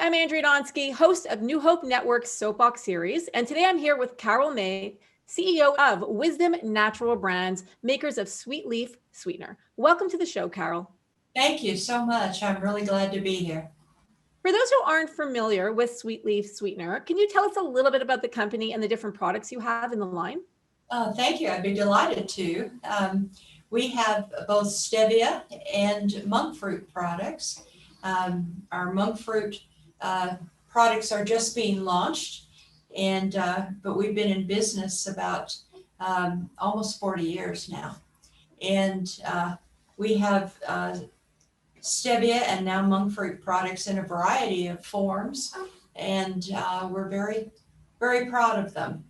I'm Andrea Donsky, host of New Hope Network's Soapbox Series, and today I'm here with Carol May, CEO of Wisdom Natural Brands, makers of Sweet Leaf Sweetener. Welcome to the show, Carol. Thank you so much. I'm really glad to be here. For those who aren't familiar with Sweet Leaf Sweetener, can you tell us a little bit about the company and the different products you have in the line? Thank you. I'd be delighted to. We have both stevia and monk fruit products. Our monk fruit products are just being launched, but we've been in business about almost 40 years now. And we have stevia and now monk fruit products in a variety of forms, and we're very, very proud of them,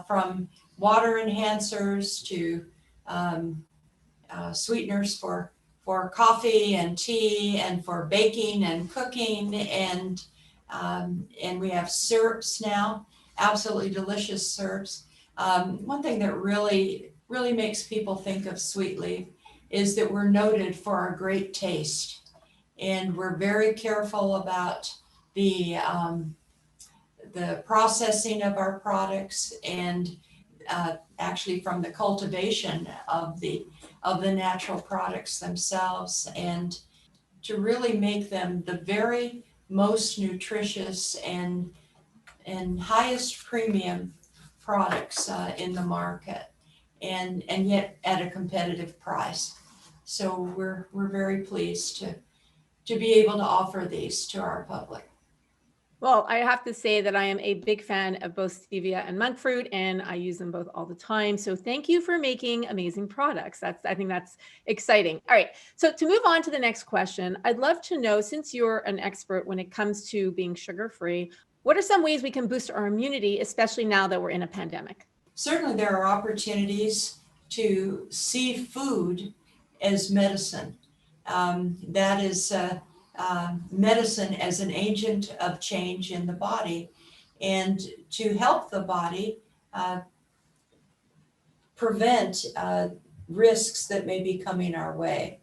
from water enhancers to sweeteners for coffee and tea and for baking and cooking, and we have syrups now, absolutely delicious syrups. One thing that really makes people think of Sweet Leaf is that we're noted for our great taste, and we're very careful about the processing of our products, and actually from the cultivation of the natural products themselves, and to really make them the very most nutritious and highest premium products in the market, and yet at a competitive price. So we're very pleased to be able to offer these to our public. Well, I have to say that I am a big fan of both stevia and monk fruit, and I use them both all the time. So thank you for making amazing products. I think that's exciting. All right. So to move on to the next question, I'd love to know, since you're an expert when it comes to being sugar-free, what are some ways we can boost our immunity, especially now that we're in a pandemic? Certainly there are opportunities to see food as medicine. That is medicine as an agent of change in the body, and to help the body prevent risks that may be coming our way.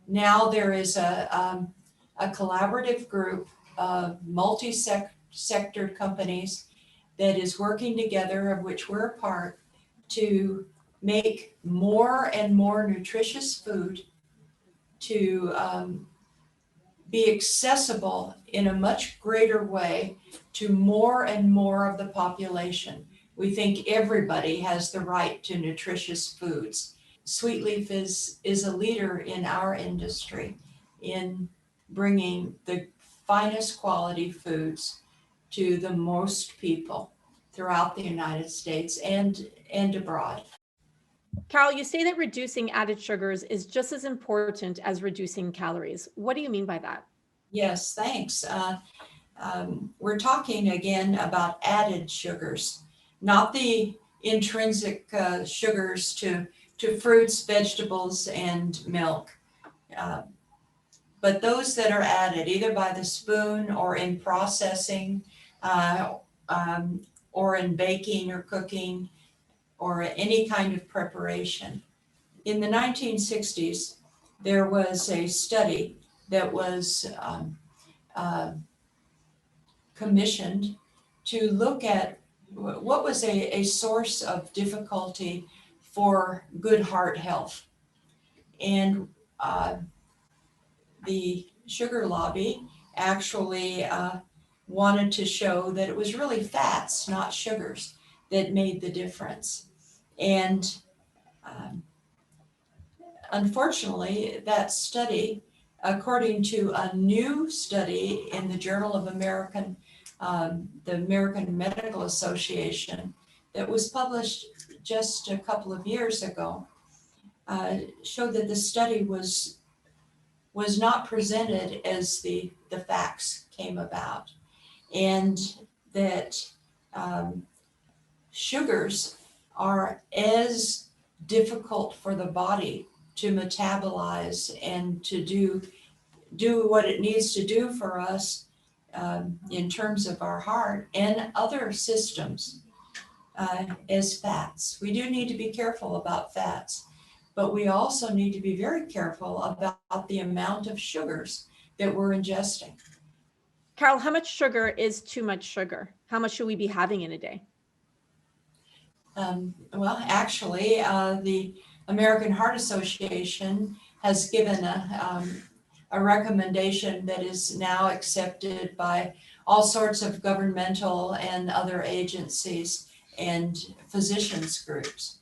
Now there is a collaborative group of multi-sector companies that is working together, of which we're a part, to make more and more nutritious food to be accessible in a much greater way to more and more of the population. We think everybody has the right to nutritious foods. Sweet Leaf is a leader in our industry in bringing the finest quality foods to the most people throughout the United States and abroad. Carol, you say that reducing added sugars is just as important as reducing calories. What do you mean by that? Yes, thanks. We're talking again about added sugars, not the intrinsic sugars to fruits, vegetables, and milk, but those that are added either by the spoon or in processing, or in baking or cooking, or any kind of preparation. In the 1960s, there was a study that was commissioned to look at what was a source of difficulty for good heart health. And the sugar lobby actually wanted to show that it was really fats, not sugars, that made the difference. And unfortunately, that study, according to a new study in the Journal of the American Medical Association that was published just a couple of years ago, showed that the study was not presented as the facts came about, and that sugars are as difficult for the body to metabolize and to do what it needs to do for us in terms of our heart and other systems as fats. We do need to be careful about fats, but we also need to be very careful about the amount of sugars that we're ingesting. Carol, how much sugar is too much sugar? How much should we be having in a day? Well, actually, the American Heart Association has given a recommendation that is now accepted by all sorts of governmental and other agencies and physicians groups,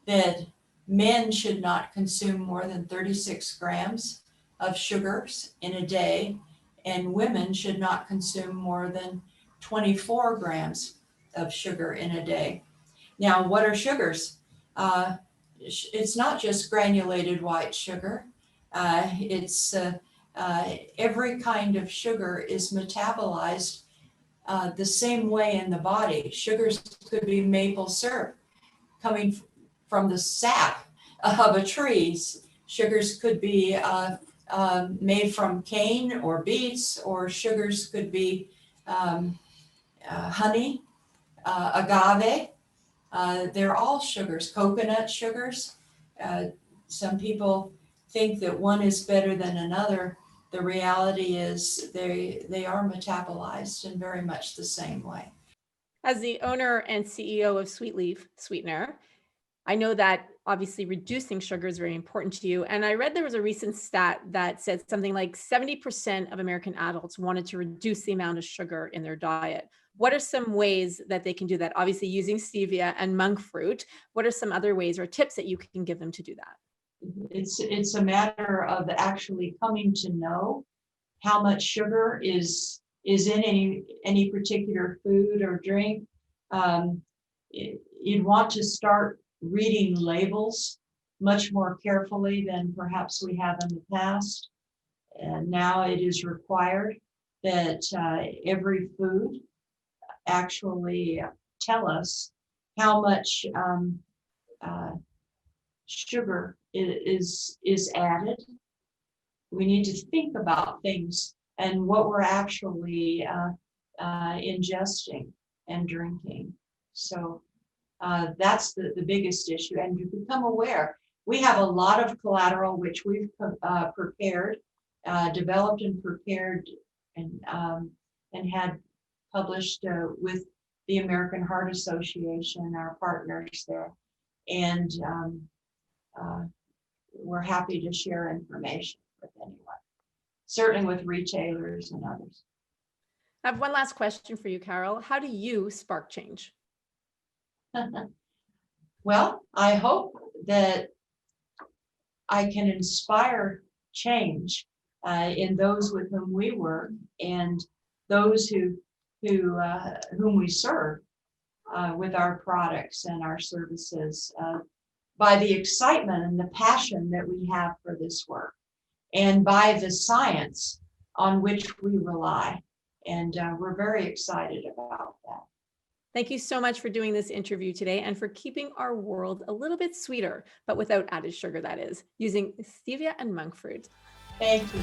that men should not consume more than 36 grams of sugars in a day, and women should not consume more than 24 grams of sugar in a day. Now, what are sugars? It's not just granulated white sugar. It's every kind of sugar is metabolized the same way in the body. Sugars could be maple syrup coming from the sap of a tree. Sugars could be made from cane or beets, or sugars could be honey, agave. They're all sugars, coconut sugars. Some people think that one is better than another. The reality is they are metabolized in very much the same way. As the owner and CEO of Sweet Leaf Sweetener, I know that obviously reducing sugar is very important to you. And I read there was a recent stat that said something like 70% of American adults wanted to reduce the amount of sugar in their diet. What are some ways that they can do that? Obviously, using stevia and monk fruit. What are some other ways or tips that you can give them to do that? It's a matter of actually coming to know how much sugar is in any particular food or drink. You'd want to start reading labels much more carefully than perhaps we have in the past. And now it is required that every food actually tell us how much sugar is added. We need to think about things and what we're actually ingesting and drinking. So that's the biggest issue, and to become aware. We have a lot of collateral which we've prepared, developed and prepared, and had published with the American Heart Association, our partners there, and we're happy to share information with anyone, certainly with retailers and others. I have one last question for you, Carol. How do you spark change? Well, I hope that I can inspire change in those with whom we work and those whom we serve with our products and our services, by the excitement and the passion that we have for this work, and by the science on which we rely. And we're very excited about that. Thank you so much for doing this interview today and for keeping our world a little bit sweeter, but without added sugar, that is, using stevia and monk fruit. Thank you.